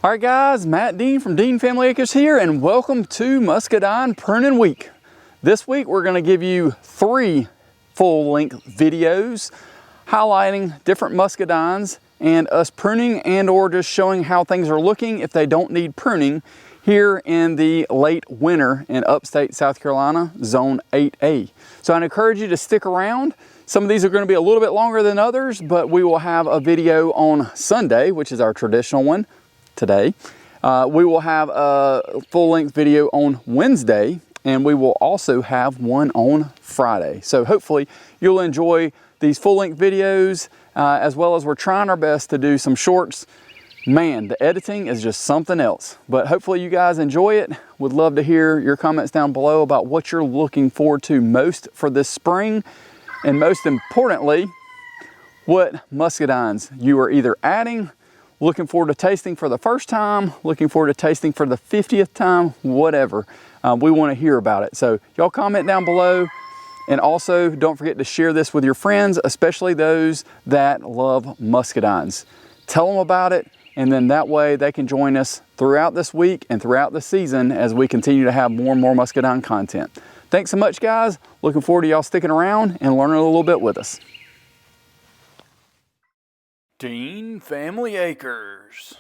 All right guys, Matt Dean from Dean Family Acres here, and welcome to Muscadine Pruning Week. This week we're going to give you 3 full-length videos highlighting different muscadines and us pruning and or just showing how things are looking if they don't need pruning here in the late winter in upstate South Carolina, Zone 8A. So I'd encourage you to stick around. Some of these are going to be a little bit longer than others, but we will have a video on Sunday, which is our traditional one today. We will have a full-length video on Wednesday, and we will also have one on Friday. So hopefully you'll enjoy these full-length videos, as well as we're trying our best to do some shorts. Man, the editing is just something else, but hopefully you guys enjoy it. Would love to hear your comments down below about what you're looking forward to most for this spring, and most importantly, what muscadines you are either adding, looking forward to tasting for the first time, looking forward to tasting for the 50th time, whatever. We want to hear about it. So y'all comment down below, and also don't forget to share this with your friends, especially those that love muscadines. Tell them about it, and then that way they can join us throughout this week and throughout the season as we continue to have more and more muscadine content. Thanks so much, guys. Looking forward to y'all sticking around and learning a little bit with us. Dean Family Acres.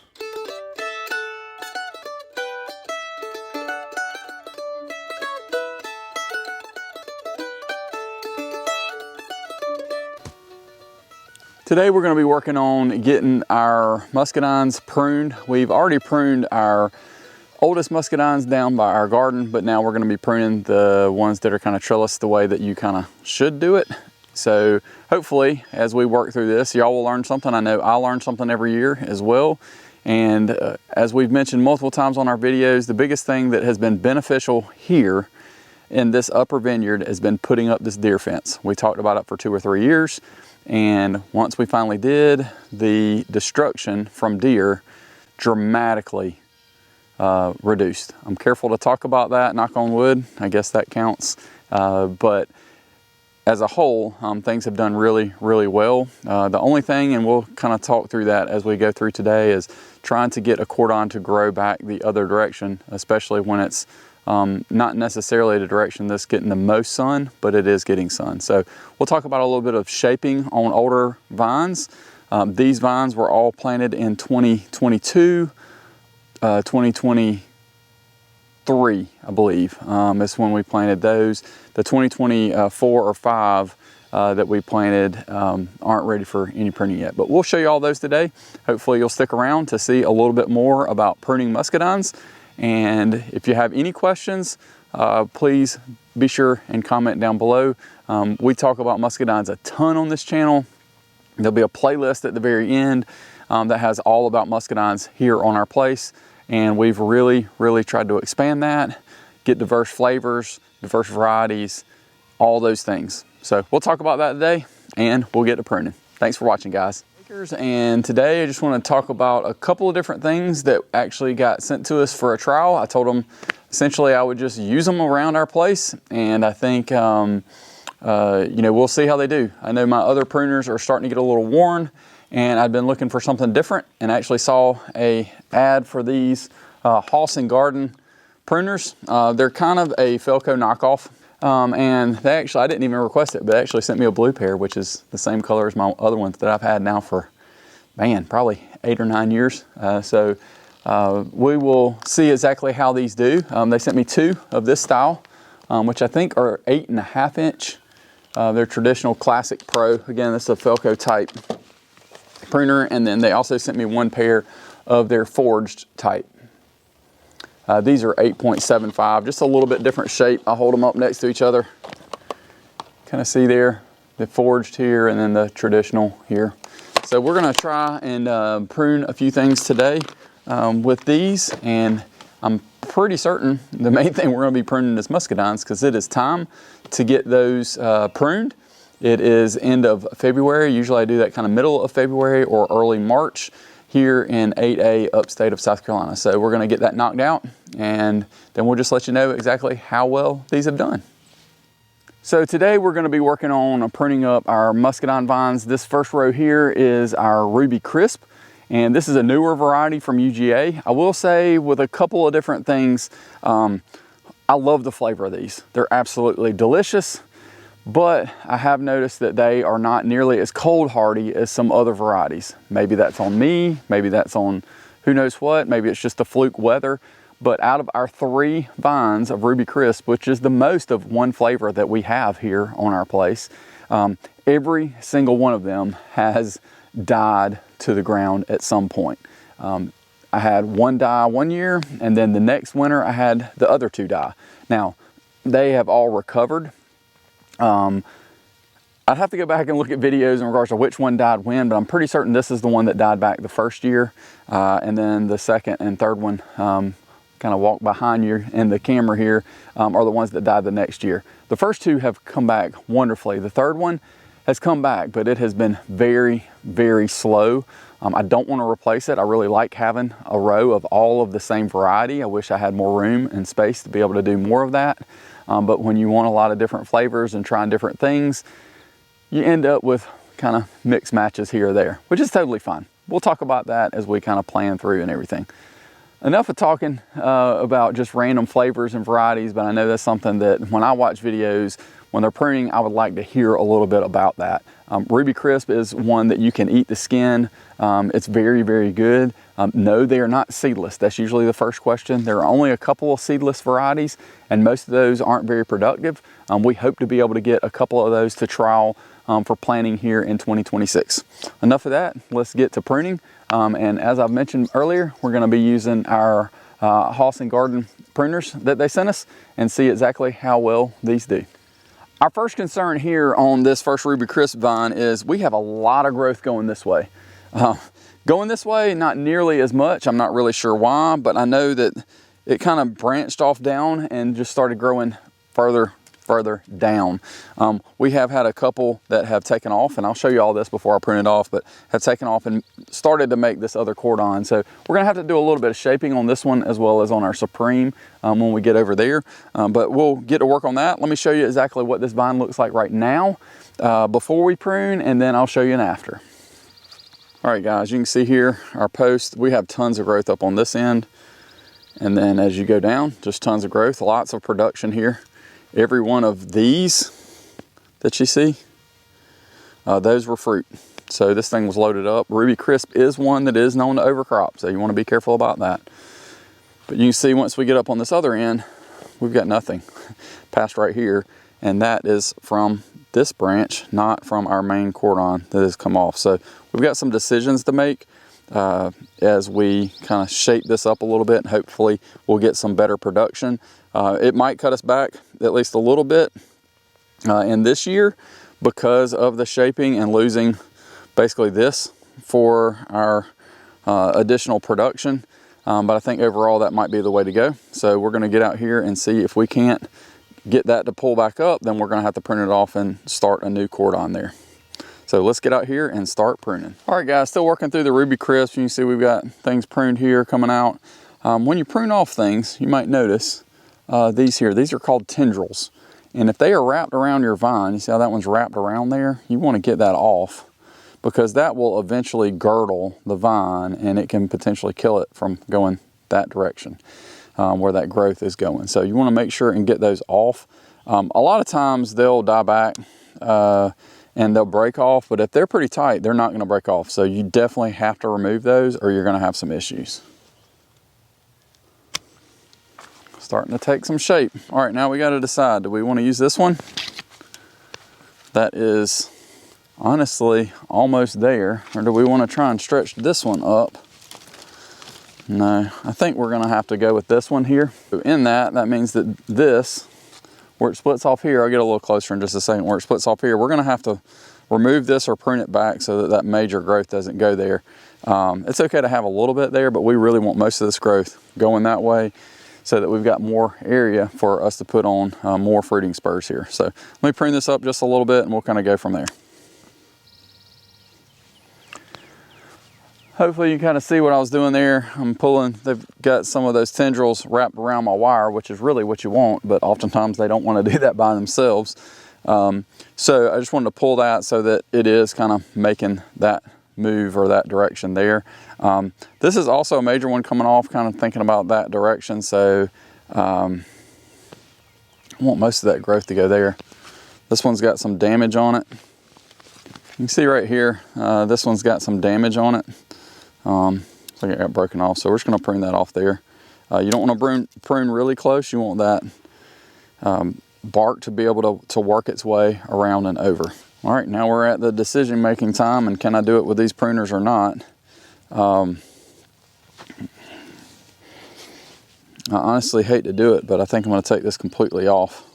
Today we're going to be working on getting our muscadines pruned. We've already pruned our oldest muscadines down by our garden, but now we're going to be pruning the ones that are kind of trellis the way that you kind of should do it. So hopefully as we work through this, y'all will learn something. I know I learn something every year as well. And as we've mentioned multiple times on our videos, the biggest thing that has been beneficial here in this upper vineyard has been putting up this deer fence. We talked about it for 2 or 3 years. And once we finally did, the destruction from deer dramatically reduced. I'm careful to talk about that, knock on wood, I guess that counts. But as a whole, things have done really, really well. The only thing, and we'll kind of talk through that as we go through today, is trying to get a cordon to grow back the other direction, especially when it's not necessarily the direction that's getting the most sun, but it is getting sun. So we'll talk about a little bit of shaping on older vines. These vines were all planted in 2022, 2023, I believe, is when we planted those. The 2024 or 5 that we planted aren't ready for any pruning yet, but we'll show you all those today. Hopefully you'll stick around to see a little bit more about pruning muscadines. And if you have any questions, please be sure and comment down below. We talk about muscadines a ton on this channel. There'll be a playlist at the very end that has all about muscadines here on our place. And we've really, really tried to expand that, get diverse flavors, diverse varieties, all those things. So we'll talk about that today, and we'll get to pruning. Thanks for watching, guys. And today I just want to talk about a couple of different things that actually got sent to us for a trial. I told them essentially I would just use them around our place, and I think you know, we'll see how they do. I know my other pruners are starting to get a little worn, and I've been looking for something different, and I actually saw a ad for these Haus Garden pruners. They're kind of a Felco knockoff. And they actually, I didn't even request it, but they actually sent me a blue pair, which is the same color as my other ones that I've had now for, man, probably 8 or 9 years. So we will see exactly how these do. They sent me 2 of this style, which I think are 8.5 inch. They're traditional classic pro. Again, this is a Felco type pruner. And then they also sent me 1 pair of their forged type. These are 8.75, just a little bit different shape. I'll hold them up next to each other. Kind of see there, the forged here and then the traditional here. So we're gonna try and prune a few things today with these, and I'm pretty certain the main thing we're gonna be pruning is muscadines, because it is time to get those pruned. It is end of February. Usually I do that kind of middle of February or early March here in 8A upstate of South Carolina. So we're gonna get that knocked out, and then we'll just let you know exactly how well these have done. So today we're gonna be working on pruning up our muscadine vines. This first row here is our Ruby Crisp, And this is a newer variety from UGA. I will say with a couple of different things, I love the flavor of these. They're absolutely delicious, but I have noticed that they are not nearly as cold hardy as some other varieties. Maybe that's on me, maybe that's on who knows what, maybe it's just a fluke weather. But out of our 3 vines of Ruby Crisp, which is the most of one flavor that we have here on our place, every single one of them has died to the ground at some point. I had one die one year, and then the next winter I had the other 2 die. Now, they have all recovered. I'd have to go back and look at videos in regards to which one died when, but I'm pretty certain this is the one that died back the first year, and then the second and third one, kind of walk behind you in the camera here, are the ones that died the next year. The first 2 have come back wonderfully. The third one has come back, but it has been very, very slow. I don't want to replace it. I really like having a row of all of the same variety. I wish I had more room and space to be able to do more of that. But when you want a lot of different flavors and trying different things, you end up with kind of mixed matches here or there, which is totally fine. We'll talk about that as we kind of plan through and everything. Enough of talking about just random flavors and varieties, but I know that's something that when I watch videos, when they're pruning, I would like to hear a little bit about that. Ruby Crisp is one that you can eat the skin. It's very, very good. No, they are not seedless. That's usually the first question. There are only a couple of seedless varieties, and most of those aren't very productive. We hope to be able to get a couple of those to trial for planting here in 2026. Enough of that, let's get to pruning. And as I've mentioned earlier, we're gonna be using our Haus Garden pruners that they sent us and see exactly how well these do. Our first concern here on this first Ruby Crisp vine is we have a lot of growth going this way. Going this way, not nearly as much. I'm not really sure why, but I know that it kind of branched off down and just started growing further down. We have had a couple that have taken off, and I'll show you all this before I prune it off, but have taken off and started to make this other cordon. So we're gonna have to do a little bit of shaping on this one as well as on our Supreme when we get over there. But we'll get to work on that. Let me show you exactly what this vine looks like right now before we prune, and then I'll show you an after. All right, guys, you can see here our post. We have tons of growth up on this end. And then as you go down, just tons of growth, lots of production here. Every one of these that you see, those were fruit. So this thing was loaded up. Ruby Crisp is one that is known to overcrop, so you want to be careful about that. But you can see once we get up on this other end, we've got nothing past right here, and that is from this branch, not from our main cordon that has come off. So we've got some decisions to make as we kind of shape this up a little bit, and hopefully we'll get some better production. It might cut us back at least a little bit in this year because of the shaping and losing basically this for our additional production. But I think overall that might be the way to go. So we're going to get out here and see if we can't get that to pull back up, then we're going to have to prune it off and start a new cordon there. So let's get out here and start pruning. All right, guys, still working through the Ruby Crisp. You can see we've got things pruned here coming out. When you prune off things, you might notice these here. These are called tendrils. And if they are wrapped around your vine, you see how that one's wrapped around there? You want to get that off because that will eventually girdle the vine and it can potentially kill it from going that direction where that growth is going. So you want to make sure and get those off. A lot of times they'll die back and they'll break off, but if they're pretty tight, they're not going to break off. So you definitely have to remove those or you're going to have some issues. Starting to take some shape. All right, now we got to decide, do we want to use this one? That is honestly almost there, or do we want to try and stretch this one up? No, I think we're going to have to go with this one here. So in that means that this, where it splits off here, I'll get a little closer in just a second, where it splits off here, we're going to have to remove this or prune it back so that that major growth doesn't go there. It's okay to have a little bit there, but we really want most of this growth going that way so that we've got more area for us to put on more fruiting spurs here. So let me prune this up just a little bit and we'll kind of go from there. Hopefully you kind of see what I was doing there. I'm pulling, they've got some of those tendrils wrapped around my wire, which is really what you want, but oftentimes they don't want to do that by themselves. So I just wanted to pull that so that it is kind of making that move or that direction there. This is also a major one coming off, kind of thinking about that direction. So I want most of that growth to go there. This one's got some damage on it. You can see right here, this one's got some damage on it. Looks like it got broken off, so we're just going to prune that off there. You don't want to prune really close. You want that bark to be able to work its way around and over. All right, now we're at the decision-making time, and can I do it with these pruners or not? I honestly hate to do it, but I think I'm going to take this completely off.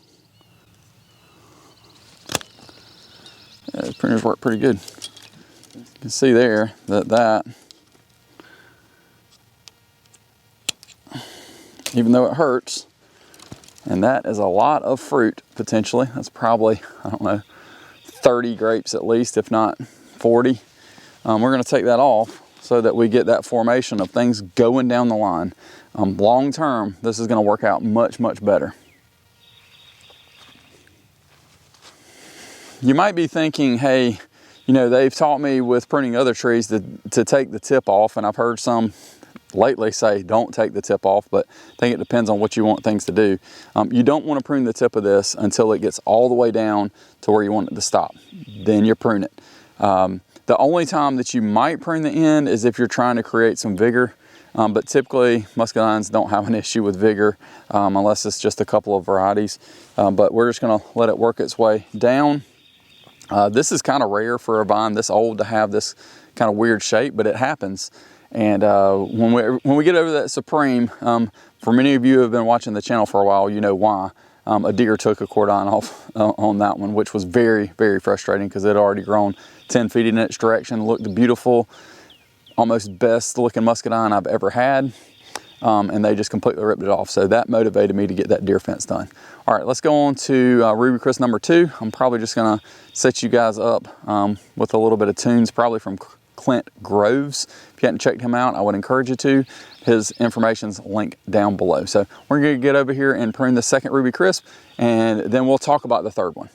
Yeah, these pruners work pretty good. You can see there that even though it hurts, and that is a lot of fruit potentially. That's probably, I don't know, 30 grapes at least, if not 40. We're going to take that off so that we get that formation of things going down the line. Long term, this is going to work out much, much better. You might be thinking, hey, you know, they've taught me with pruning other trees to take the tip off, and I've heard some lately say don't take the tip off, but I think it depends on what you want things to do. You don't want to prune the tip of this until it gets all the way down to where you want it to stop. Then you prune it. The only time that you might prune the end is if you're trying to create some vigor, but typically muscadines don't have an issue with vigor unless it's just a couple of varieties. But we're just going to let it work its way down. This is kind of rare for a vine this old to have this kind of weird shape, but it happens. And when we get over that supreme, for many of you who have been watching the channel for a while, you know why. A deer took a cordon off on that one, which was very, very frustrating because it had already grown 10 feet in its direction, looked beautiful, almost best looking muscadine I've ever had. And they just completely ripped it off. So that motivated me to get that deer fence done. All right, let's go on to Ruby Chris number 2. I'm probably just gonna set you guys up with a little bit of tunes, probably from Clint Groves. If you hadn't checked him out, I would encourage you to. His information's linked down below. So we're gonna get over here and prune the second Ruby Crisp, and then we'll talk about the third one.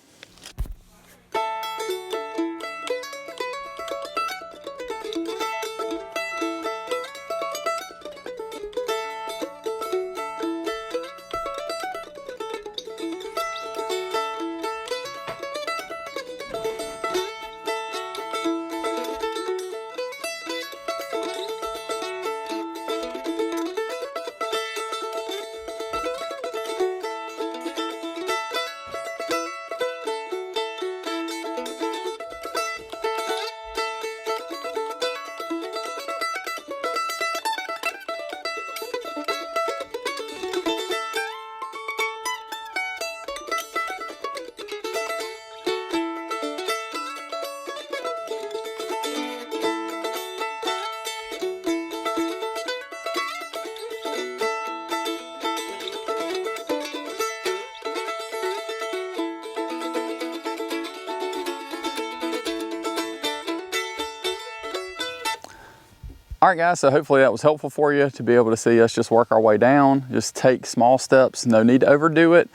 All right guys, so hopefully that was helpful for you to be able to see us just work our way down. Just take small steps, no need to overdo it.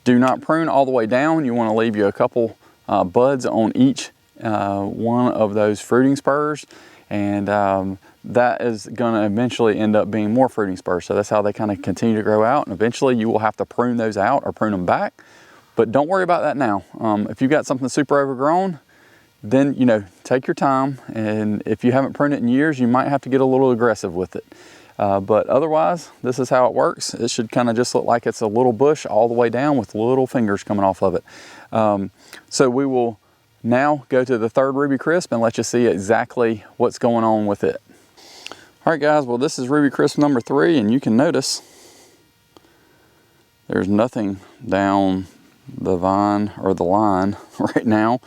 Do not prune all the way down. You want to leave you a couple buds on each one of those fruiting spurs, and that is going to eventually end up being more fruiting spurs. So that's how they kind of continue to grow out, and eventually you will have to prune those out or prune them back. But don't worry about that now. If you've got something super overgrown, then, you know, take your time, and if you haven't pruned it in years, you might have to get a little aggressive with it. But otherwise, this is how it works. It should kind of just look like it's a little bush all the way down with little fingers coming off of it. So we will now go to the third Ruby Crisp and let you see exactly what's going on with it. All right guys, well this is Ruby Crisp number 3, and you can notice there's nothing down the vine or the line right now.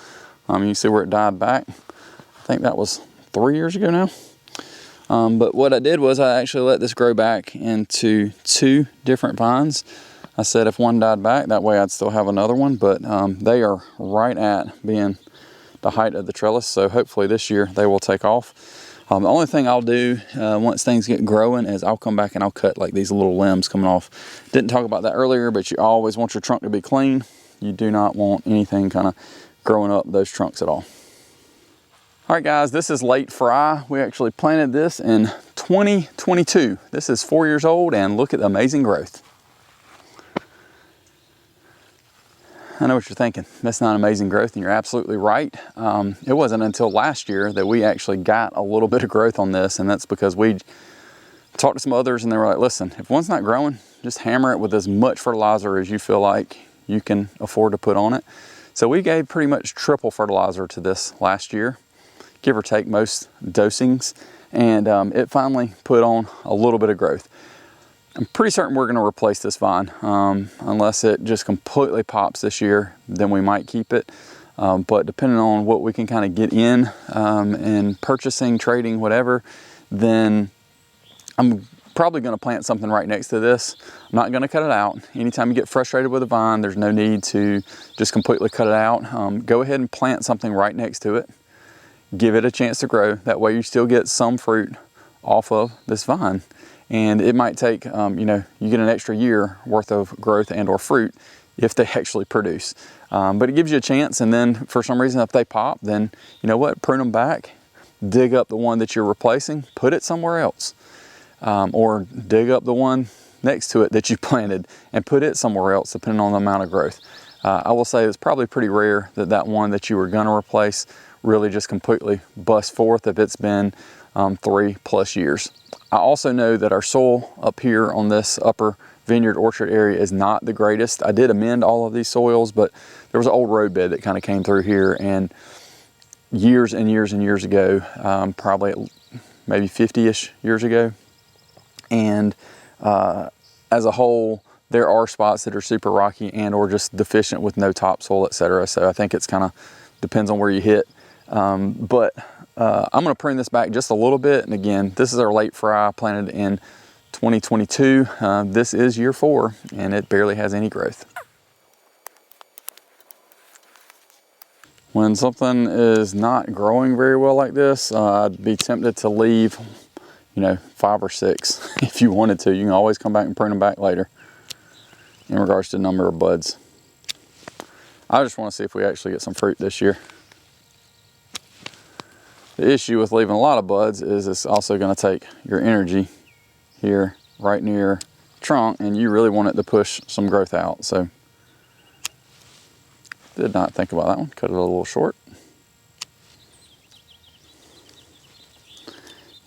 You can see where it died back. I think that was 3 years ago now. But what I did was I actually let this grow back into 2 different vines. I said if one died back, that way I'd still have another one, but they are right at being the height of the trellis, so hopefully this year they will take off. The only thing I'll do once things get growing is I'll come back and I'll cut like these little limbs coming off. Didn't talk about that earlier, but you always want your trunk to be clean. You do not want anything kind of growing up those trunks at all. All All right guys, this is late fry. We actually planted this in 2022. This is 4 years old and look at the amazing growth. I know what you're thinking, that's not amazing growth, and you're absolutely right. It wasn't until last year that we actually got a little bit of growth on this, and that's because we talked to some others and they were like, listen, if one's not growing, just hammer it with as much fertilizer as you feel like you can afford to put on it. So we gave pretty much triple fertilizer to this last year, give or take most dosings, and it finally put on a little bit of growth. I'm pretty certain we're going to replace this vine unless it just completely pops this year, then we might keep it. But depending on what we can kind of get in and purchasing, trading, whatever, then I'm probably going to plant something right next to this. I'm not going to cut it out. Anytime you get frustrated with a vine, there's no need to just completely cut it out. Go ahead and plant something right next to it. Give it a chance to grow. That way you still get some fruit off of this vine. And it might take, you know, you get an extra year worth of growth and or fruit if they actually produce. But it gives you a chance, and then for some reason if they pop, then you know what, prune them back, dig up the one that you're replacing, put it somewhere else. Or dig up the one next to it that you planted and put it somewhere else depending on the amount of growth. I will say it's probably pretty rare that that one that you were going to replace really just completely busts forth if it's been 3+ years. I also know that our soil up here on this upper vineyard orchard area is not the greatest. I did amend all of these soils, but there was an old roadbed that kind of came through here, and years and years and years ago, probably maybe 50-ish years ago. And as a whole, there are spots that are super rocky and or just deficient with no topsoil, etc. So I think it's kind of depends on where you hit. But I'm going to prune this back just a little bit. And again, this is our late fry planted in 2022. This is year 4 and it barely has any growth. When something is not growing very well like this, I'd be tempted to leave, you know, 5 or 6 if you wanted to. You can always come back and prune them back later in regards to the number of buds. I just want to see if we actually get some fruit this year. The issue with leaving a lot of buds is it's also going to take your energy here right near trunk, and you really want it to push some growth out. So did not think about that one, cut it a little short.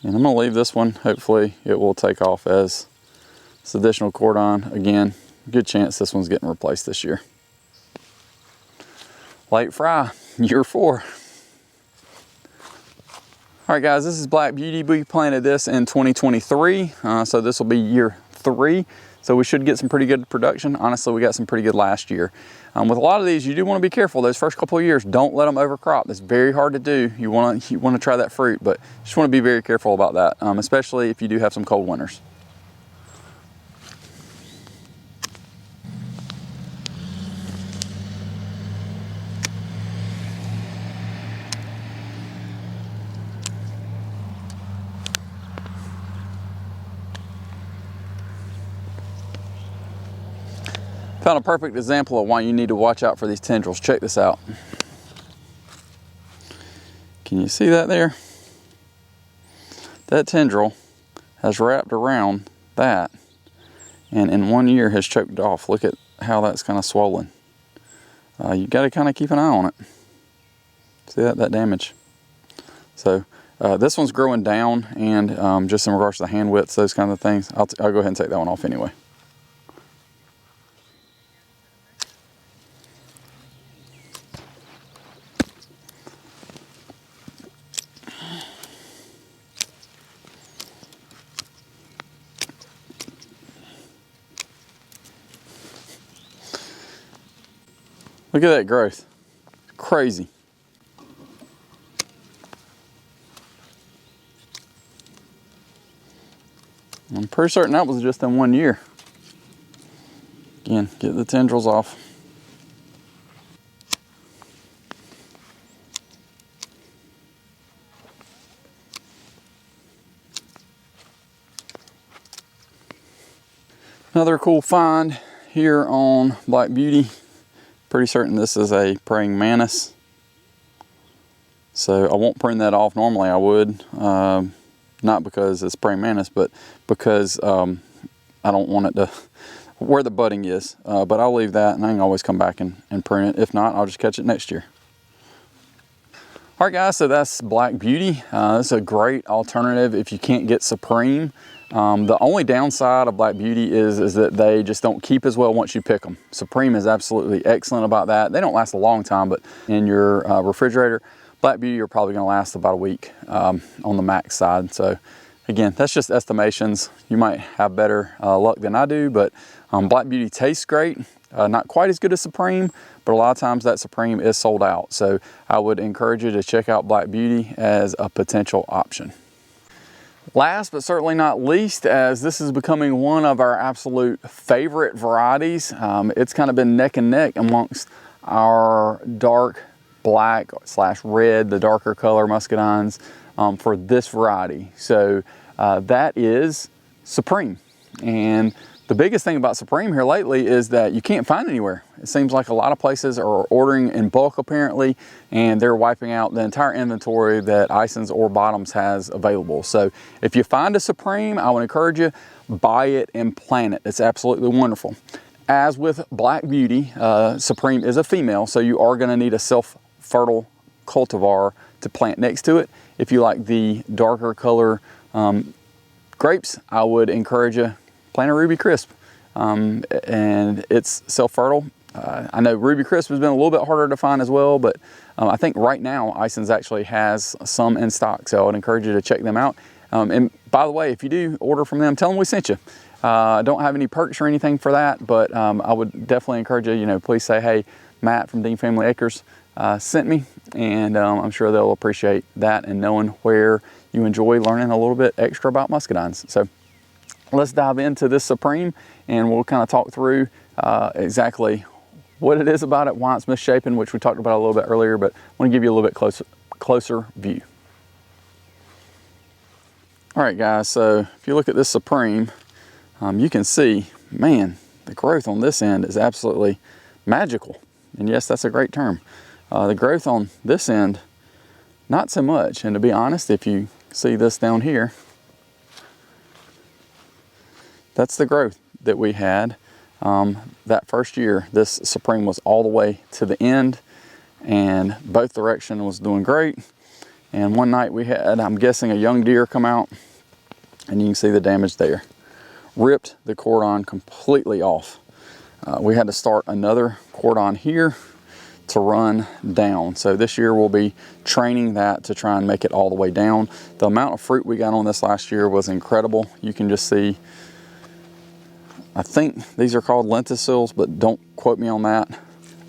And I'm going to leave this one. Hopefully it will take off as this additional cordon. Again, good chance this one's getting replaced this year. Late fry, year 4. All right guys, this is Black Beauty. We planted this in 2023, so this will be year 3. So we should get some pretty good production. Honestly, we got some pretty good last year. With a lot of these, you do want to be careful. Those first couple of years, don't let them overcrop. It's very hard to do. You want to try that fruit, but just want to be very careful about that, especially if you do have some cold winters. Found a perfect example of why you need to watch out for these tendrils. Check this out. Can you see that there? That tendril has wrapped around that and in 1 year has choked it off. Look at how that's kind of swollen. You got to kind of keep an eye on it. See that damage? So this one's growing down, and just in regards to the hand widths, those kind of things, I'll go ahead and take that one off anyway. Look at that growth, crazy. I'm pretty certain that was just in 1 year. Again, get the tendrils off. Another cool find here on Black Beauty. Pretty certain this is a praying mantis. So I won't prune that off. Normally I would, not because it's praying mantis, but because I don't want it to, where the budding is. But I'll leave that, and I can always come back and prune it. If not, I'll just catch it next year. All right, guys, so that's Black Beauty. It's a great alternative if you can't get Supreme. The only downside of Black Beauty is that they just don't keep as well once you pick them. Supreme is absolutely excellent about that. They don't last a long time, but in your refrigerator, Black Beauty are probably gonna last about a week on the max side. So again, that's just estimations. You might have better luck than I do, but Black Beauty tastes great. Not quite as good as Supreme, but a lot of times that Supreme is sold out. So I would encourage you to check out Black Beauty as a potential option. Last but certainly not least, as this is becoming one of our absolute favorite varieties, it's kind of been neck and neck amongst our dark black / red, the darker color Muscadines for this variety. So that is Supreme. And the biggest thing about Supreme here lately is that you can't find anywhere. It seems like a lot of places are ordering in bulk apparently, and they're wiping out the entire inventory that Ison's or Bottoms has available. So if you find a Supreme, I would encourage you, buy it and plant it. It's absolutely wonderful. As with Black Beauty, Supreme is a female, so you are gonna need a self-fertile cultivar to plant next to it. If you like the darker color grapes, I would encourage you, plant a Ruby Crisp, and it's self-fertile. I know Ruby Crisp has been a little bit harder to find as well, but I think right now Ison's actually has some in stock, so I would encourage you to check them out. And by the way, if you do order from them, tell them we sent you. I don't have any perks or anything for that, but I would definitely encourage you, please say, hey, Matt from Dean Family Acres sent me, and I'm sure they'll appreciate that and knowing where you enjoy learning a little bit extra about muscadines. So let's dive into this Supreme, and we'll kind of talk through exactly what it is about it, why it's misshapen, which we talked about a little bit earlier, but I want to give you a little bit closer view. All right, guys, so if you look at this Supreme, you can see, man, the growth on this end is absolutely magical. And yes, that's a great term. The growth on this end, not so much. And to be honest, if you see this down here, that's the growth that we had that first year. This Supreme was all the way to the end, and both direction was doing great. And one night we had, I'm guessing, a young deer come out, and you can see the damage there. Ripped the cordon completely off. We had to start another cordon here to run down. So this year we'll be training that to try and make it all the way down. The amount of fruit we got on this last year was incredible. You can just see, I think these are called lenticels, but don't quote me on that.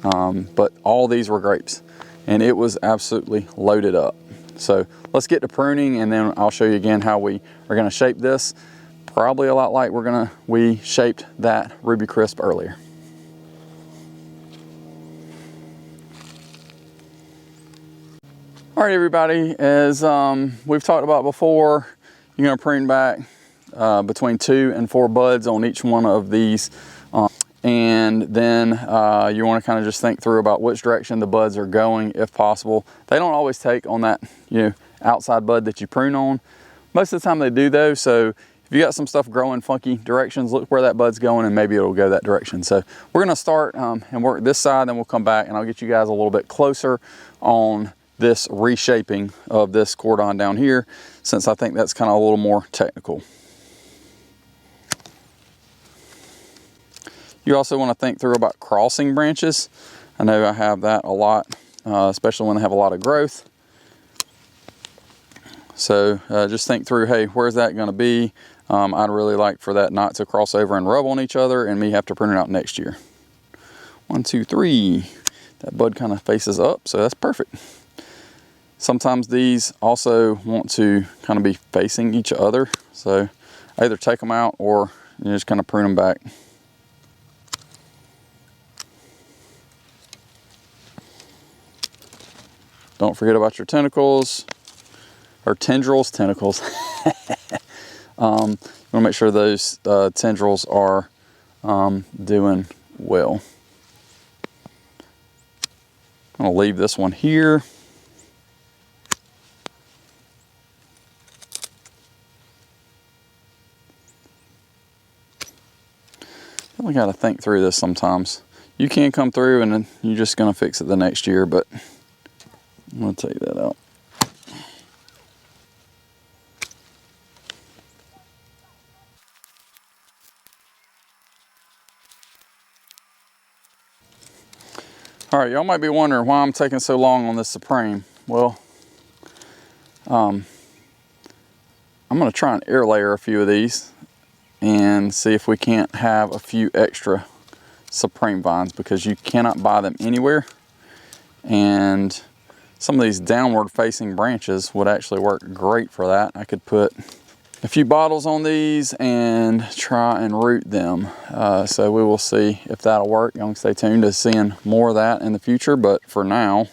But all these were grapes, and it was absolutely loaded up. So let's get to pruning, and then I'll show you again how we are gonna shape this. Probably a lot like we shaped that Ruby Crisp earlier. All right, everybody, as we've talked about before, you're gonna prune back between 2 and 4 buds on each one of these. And then you wanna kind of just think through about which direction the buds are going if possible. They don't always take on that outside bud that you prune on. Most of the time they do though, so if you got some stuff growing funky directions, look where that bud's going and maybe it'll go that direction. So we're gonna start and work this side, then we'll come back and I'll get you guys a little bit closer on this reshaping of this cordon down here, since I think that's kind of a little more technical. You also want to think through about crossing branches. I know I have that a lot, especially when they have a lot of growth. So just think through, hey, where's that going to be? I'd really like for that not to cross over and rub on each other and me have to prune it out next year. 1, 2, 3. That bud kind of faces up, so that's perfect. Sometimes these also want to kind of be facing each other. So either take them out or you just kind of prune them back. Don't forget about your tentacles, or tendrils, tentacles. You want to make sure those tendrils are doing well. I'm going to leave this one here. Really got to think through this sometimes. You can come through and then you're just going to fix it the next year, but I'm going to take that out. All right, y'all might be wondering why I'm taking so long on this Supreme. Well, I'm going to try and air layer a few of these and see if we can't have a few extra Supreme vines, because you cannot buy them anywhere. And some of these downward facing branches would actually work great for that. I could put a few bottles on these and try and root them. So we will see if that'll work. Y'all can stay tuned to seeing more of that in the future. But for now,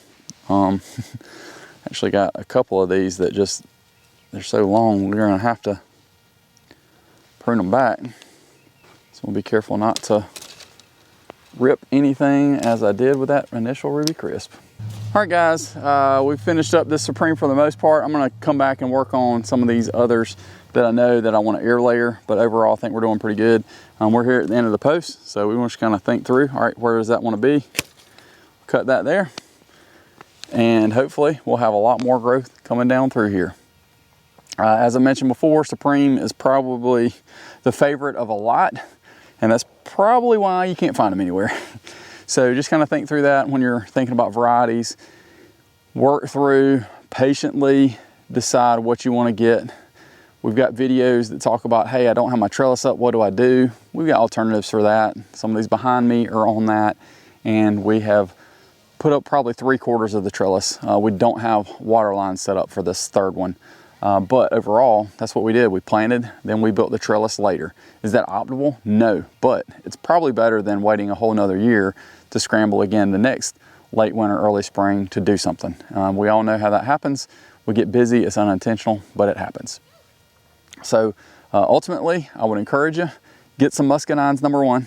actually got a couple of these that just, they're so long, we're gonna have to prune them back. So we'll be careful not to rip anything as I did with that initial Ruby Crisp. All right guys, we finished up this Supreme for the most part. I'm gonna come back and work on some of these others that I know that I want to air layer, but overall I think we're doing pretty good. We're here at the end of the post, so we want to kind of think through, all right, where does that want to be? Cut that there, and hopefully we'll have a lot more growth coming down through here. As I mentioned before, Supreme is probably the favorite of a lot, and that's probably why you can't find them anywhere. So just kind of think through that when you're thinking about varieties. Work through, patiently decide what you want to get. We've got videos that talk about, hey, I don't have my trellis up, what do I do? We've got alternatives for that. Some of these behind me are on that, and we have put up probably 3/4 of the trellis. We don't have water lines set up for this third one. But overall, that's what we did. We planted, then we built the trellis later. Is that optimal? No, but it's probably better than waiting a whole nother year to scramble again the next late winter, early spring to do something. We all know how that happens. We get busy, it's unintentional, but it happens. So ultimately, I would encourage you, get some Muscadines, number one.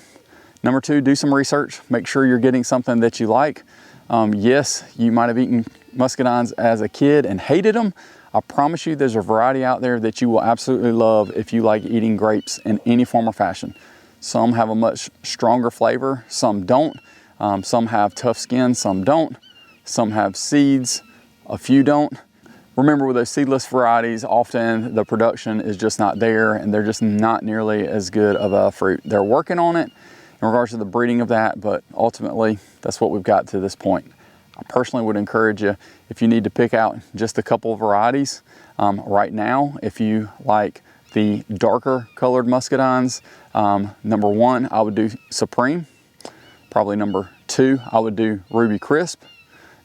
Number two, do some research. Make sure you're getting something that you like. Yes, you might have eaten Muscadines as a kid and hated them. I promise you there's a variety out there that you will absolutely love if you like eating grapes in any form or fashion. Some have a much stronger flavor, some don't. Some have tough skin, some don't. Some have seeds, a few don't. Remember, with those seedless varieties, often the production is just not there and they're just not nearly as good of a fruit. They're working on it in regards to the breeding of that, but ultimately that's what we've got to this point. I personally would encourage you, if you need to pick out just a couple of varieties right now, if you like the darker colored Muscadines, number one, I would do Supreme. Probably number two, I would do Ruby Crisp.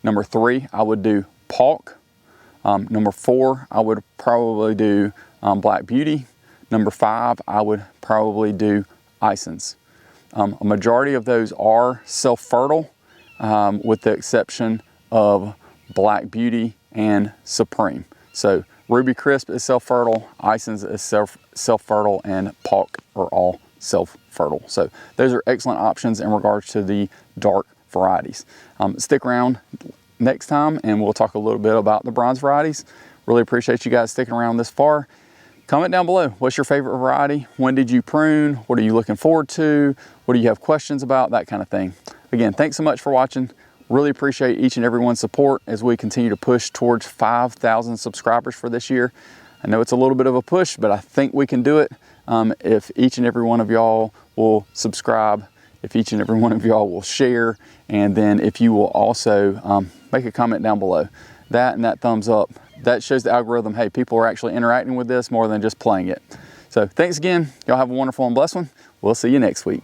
Number three, I would do Palk. Number four, I would probably do Black Beauty. Number five, I would probably do Isons. A majority of those are self-fertile, with the exception of Black Beauty and Supreme. So Ruby Crisp is self-fertile, Isons is self-fertile, and Palk are all self-fertile. So those are excellent options in regards to the dark varieties. Stick around next time and we'll talk a little bit about the bronze varieties. Really appreciate you guys sticking around this far. Comment down below, what's your favorite variety? When did you prune? What are you looking forward to? What do you have questions about? That kind of thing. Again, thanks so much for watching. Really appreciate each and everyone's support as we continue to push towards 5,000 subscribers for this year. I know it's a little bit of a push, but I think we can do it if each and every one of y'all will subscribe, if each and every one of y'all will share, and then if you will also make a comment down below. That and that thumbs up, that shows the algorithm, hey, people are actually interacting with this more than just playing it. So thanks again. Y'all have a wonderful and blessed one. We'll see you next week.